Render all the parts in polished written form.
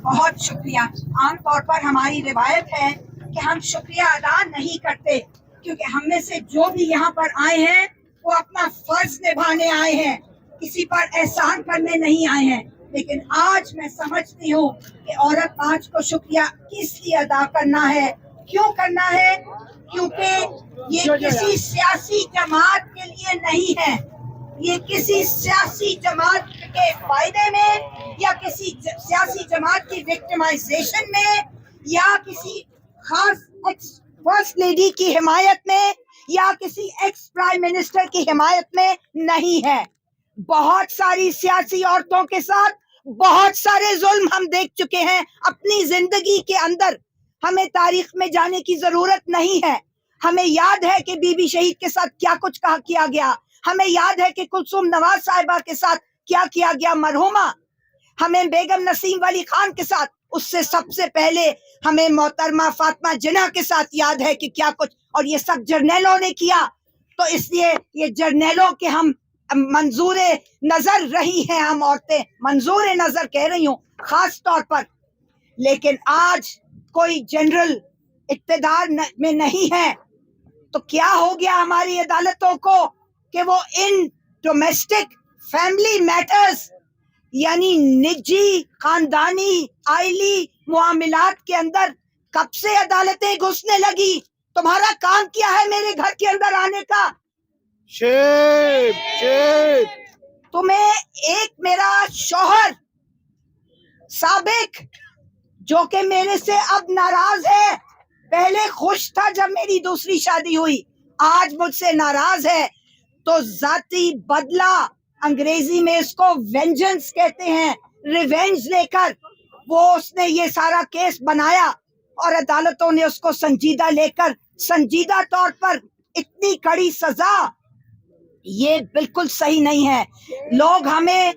بہت شکریہ. عام طور پر ہماری روایت ہے کہ ہم شکریہ ادا نہیں کرتے، کیونکہ ہم میں سے جو بھی یہاں پر آئے ہیں وہ اپنا فرض نبھانے آئے ہیں، کسی پر احسان کرنے نہیں آئے ہیں. لیکن آج میں سمجھتی ہوں کہ عورت آج کو شکریہ کس لیے ادا کرنا ہے، کیوں کرنا ہے؟ کیونکہ یہ کسی سیاسی جماعت کے لیے نہیں ہے، یہ کسی سیاسی جماعت کے فائدے میں یا کسی سیاسی جماعت کی وکٹمائزیشن میں یا کسی خاص ایکس فرسٹ لیڈی کی حمایت میں یا کسی ایکس پرائم منسٹر کی حمایت میں نہیں ہے. بہت ساری سیاسی عورتوں کے ساتھ بہت سارے ظلم ہم دیکھ چکے ہیں اپنی زندگی کے اندر. ہمیں تاریخ میں جانے کی ضرورت نہیں ہے. ہمیں یاد ہے کہ بی بی شہید کے ساتھ کیا کچھ کیا گیا. ہمیں یاد ہے کہ کلثوم نواز صاحبہ کے ساتھ کیا گیا مرحومہ. ہمیں بیگم نسیم والی خان کے ساتھ، اس سے سب سے پہلے ہمیں محترمہ فاطمہ جناح کے ساتھ یاد ہے کہ کیا کچھ، اور یہ سب جرنیلوں نے کیا. تو اس لیے یہ جرنیلوں کے ہم منظور نظر رہی ہیں، ہم عورتیں منظور نظر کہہ رہی ہوں خاص طور پر. لیکن آج کوئی جنرل اقتدار میں نہیں ہے تو کیا ہو گیا ہماری عدالتوں کو کہ وہ ان ڈومیسٹک فیملی میٹرز یعنی نجی خاندانی آئلی معاملات کے اندر کب سے عدالتیں گھسنے لگی؟ تمہارا کام کیا ہے میرے گھر کے اندر آنے کا؟ تمہیں ایک میرا شوہر سابق جو کہ میرے سے اب ناراض ہے، پہلے خوش تھا جب میری دوسری شادی ہوئی، آج مجھ سے ناراض ہے، تو ذاتی بدلہ، انگریزی میں اس کو وینجنس کہتے ہیں، ریونج لے کر وہ اس نے یہ سارا کیس بنایا اور عدالتوں نے اس کو سنجیدہ لے کر سنجیدہ طور پر اتنی کڑی سزا. یہ بالکل صحیح نہیں ہے. لوگ ہمیں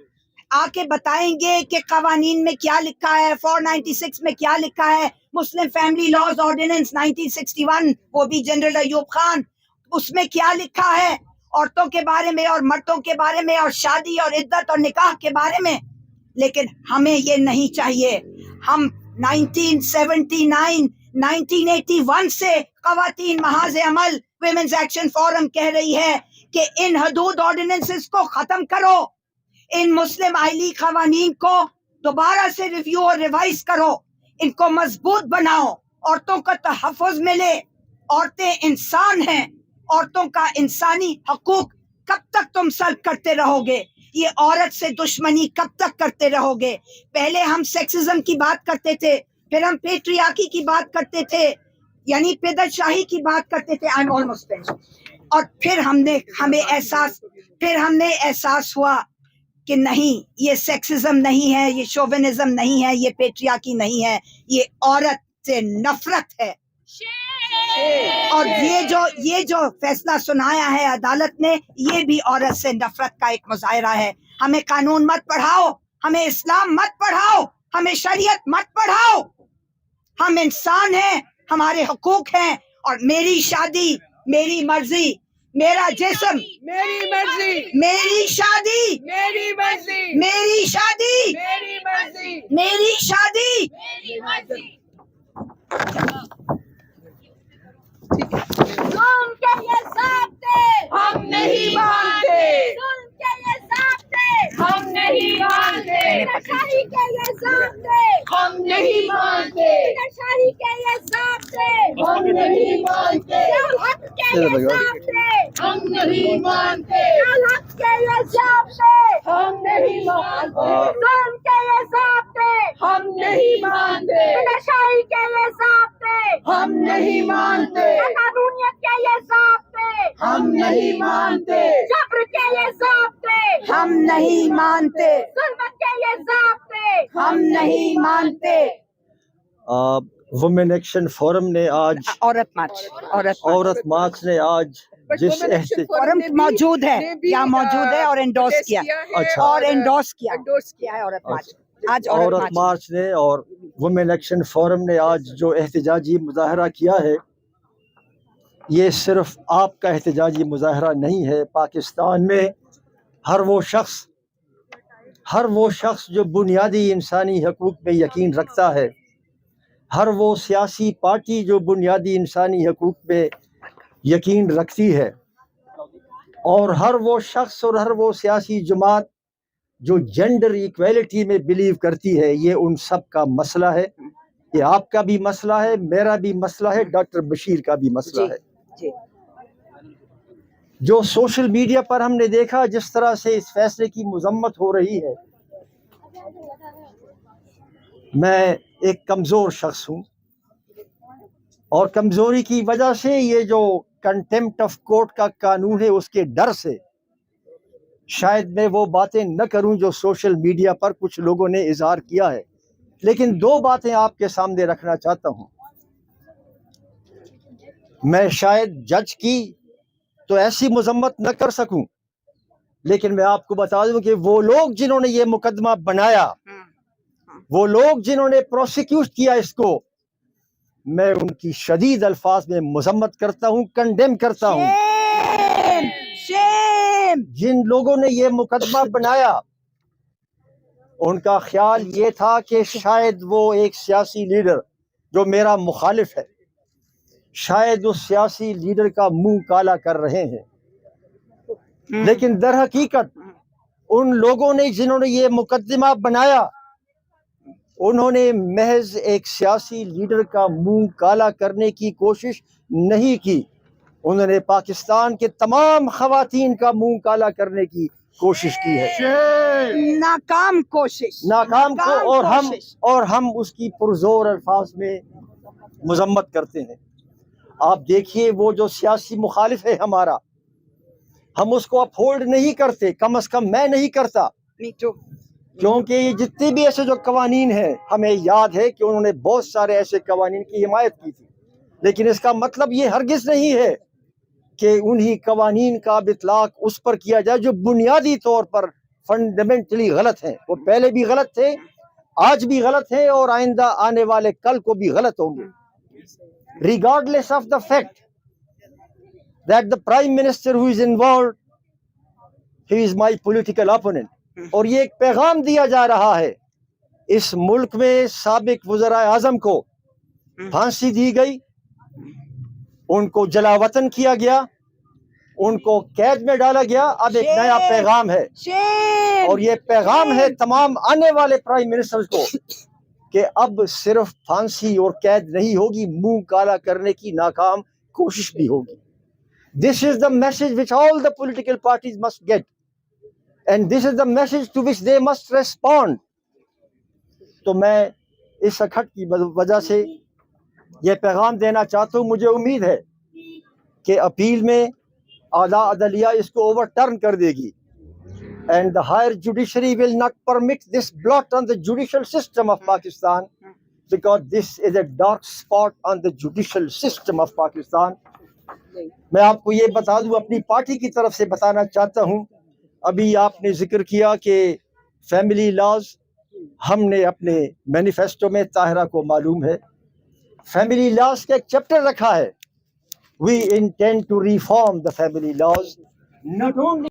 آ کے بتائیں گے کہ قوانین میں کیا لکھا ہے، 496 میں کیا لکھا ہے، مسلم فیملی لاز آرڈیننس 1961 وہ بھی جنرل ایوب خان، اس میں کیا لکھا ہے عورتوں کے بارے میں اور مردوں کے بارے میں اور شادی اور عدت اور نکاح کے بارے میں. لیکن ہمیں یہ نہیں چاہیے. ہم 1979 1981 سے خواتین محاذ عمل ویمنز ایکشن فورم کہہ رہی ہے کہ ان حدود آرڈیننسز کو ختم کرو، ان مسلم آئلی قوانین کو دوبارہ سے ریویو اور ریوائز کرو، ان کو مضبوط بناؤ، عورتوں کا تحفظ ملے. عورتیں انسان ہیں، عورتوں کا انسانی حقوق کب تک تم سلب کرتے رہو گے؟ یہ عورت سے دشمنی کب تک کرتے رہو گے؟ پہلے ہم سیکسزم کی بات کرتے تھے، پھر ہم پیٹریارکی کی بات کرتے تھے، یعنی پدر شاہی کی بات کرتے تھے. اور پھر ہمیں احساس ہوا کہ نہیں، یہ سیکسزم نہیں ہے، یہ شوونزم نہیں ہے، یہ پیٹریارکی نہیں ہے، یہ عورت سے نفرت ہے. اور یہ جو فیصلہ سنایا ہے عدالت نے، یہ بھی عورت سے نفرت کا ایک مظاہرہ ہے. ہمیں قانون مت پڑھاؤ، ہمیں اسلام مت پڑھاؤ، ہمیں شریعت مت پڑھاؤ. ہم انسان ہیں، ہمارے حقوق ہیں، اور میری شادی میری مرضی، میرا جسم میری مرضی، میری شادی میری مرضی، میری شادی میری مرضی، میری شادی. میری مرضی. ظلم کے یہ ضابطے ہم نہیں مانتے، ظلم کے یہ ضابطے ہم نہیں مانتے، نشائی کے یہ ضابطے ہم نہیں مانتے، نشائی کے یہ ضابطے ہم نہیں مانتے، حق کے یہ ضابطے ہم نہیں مانتے، حق کے یہ ضابطے ہم نہیں مانتے، ظلم کے یہ ضابطے ہم نہیں مانتے، نشائی کے یہ ضابطے ہم نہیں مانتے، قانونیت کے یہ ضابطے ہم نہیں مانتے، جبر کے یہ ضابطے ہم نہیں مانتے، ظلم کے یہ ضابطے ہم نہیں مانتے. وومن ایکشن فورم نے آج عورت مارچ نے آج جس فورم موجود ہے یا موجود ہے اور انڈورس کیا اچھا اور انڈورس کیا ہے عورت مارچ. آج عورت مارچ نے اور وومن ایکشن فورم نے آج جو احتجاجی مظاہرہ کیا ہے، یہ صرف آپ کا احتجاجی مظاہرہ نہیں ہے. پاکستان میں ہر وہ شخص، ہر وہ شخص جو بنیادی انسانی حقوق پہ یقین رکھتا ہے، ہر وہ سیاسی پارٹی جو بنیادی انسانی حقوق پہ یقین رکھتی ہے، اور ہر وہ شخص اور ہر وہ سیاسی جماعت جو جینڈر ایکویلٹی میں بلیو کرتی ہے، یہ ان سب کا مسئلہ ہے۔ یہ آپ کا بھی مسئلہ ہے، میرا بھی مسئلہ ہے، ڈاکٹر بشیر کا بھی مسئلہ ہے۔ جی جو سوشل میڈیا پر ہم نے دیکھا جس طرح سے اس فیصلے کی مذمت ہو رہی ہے، میں ایک کمزور شخص ہوں، اور کمزوری کی وجہ سے یہ جو کنٹیمپٹ آف کورٹ کا قانون ہے اس کے ڈر سے شاید میں وہ باتیں نہ کروں جو سوشل میڈیا پر کچھ لوگوں نے اظہار کیا ہے، لیکن دو باتیں آپ کے سامنے رکھنا چاہتا ہوں۔ میں شاید جج کی تو ایسی مذمت نہ کر سکوں، لیکن میں آپ کو بتا دوں کہ وہ لوگ جنہوں نے یہ مقدمہ بنایا، وہ لوگ جنہوں نے پروسیکیوٹ کیا اس کو، میں ان کی شدید الفاظ میں مذمت کرتا ہوں، کنڈیم کرتا ہوں۔ جن لوگوں نے یہ مقدمہ بنایا ان کا خیال یہ تھا کہ شاید وہ ایک سیاسی لیڈر جو میرا مخالف ہے، شاید اس سیاسی لیڈر کا منہ کالا کر رہے ہیں، لیکن در حقیقت ان لوگوں نے جنہوں نے یہ مقدمہ بنایا انہوں نے محض ایک سیاسی لیڈر کا منہ کالا کرنے کی کوشش نہیں کی، انہوں نے پاکستان کے تمام خواتین کا منہ کالا کرنے کی کوشش کی ہے، ناکام کوشش، ناکام کو، اور ہم اس کی پرزور الفاظ میں مذمت کرتے ہیں۔ آپ دیکھیے وہ جو سیاسی مخالف ہے ہمارا، ہم اس کو اپہولڈ نہیں کرتے، کم از کم میں نہیں کرتا، کیونکہ یہ جتنے بھی ایسے جو قوانین ہیں ہمیں یاد ہے کہ انہوں نے بہت سارے ایسے قوانین کی حمایت کی تھی، لیکن اس کا مطلب یہ ہرگز نہیں ہے کہ انہی قوانین کا اطلاق اس پر کیا جائے جو بنیادی طور پر فنڈامنٹلی غلط ہیں۔ وہ پہلے بھی غلط تھے، آج بھی غلط ہیں، اور آئندہ آنے والے کل کو بھی غلط ہوں گے۔ regardless of the fact that the prime minister who is involved, he is my political opponent، اور یہ ایک پیغام دیا جا رہا ہے، اس ملک میں سابق وزراء اعظم کو پھانسی دی گئی، ان کو جلا وطن کیا گیا، ان کو قید میں ڈالا گیا۔ اب ایک نیا پیغام ہے، اور یہ پیغام ہے تمام آنے والے پرائم منسٹرز کو کہ اب صرف پھانسی اور قید نہیں ہوگی، منہ کالا کرنے کی ناکام کوشش بھی ہوگی۔ This is the message which all the political parties must get, and this is the message to which they must respond۔ تو میں اس اکھٹ کی وجہ سے یہ پیغام دینا چاہتا ہوں، مجھے امید ہے کہ اپیل میں اعلیٰ عدلیہ اس کو اوور ٹرن کر دے گی، and the higher judiciary will not permit this blot on the judicial system of Pakistan, because this is a dark spot on the judicial system of Pakistan۔ میں آپ کو یہ بتا دوں، اپنی پارٹی کی طرف سے بتانا چاہتا ہوں، ابھی آپ نے ذکر کیا کہ فیملی لاز، ہم نے اپنے مینیفیسٹو میں، طاہرہ کو معلوم ہے، فیملی لاز کا ایک چیپٹر رکھا ہے۔ We intend to reform the family laws, not only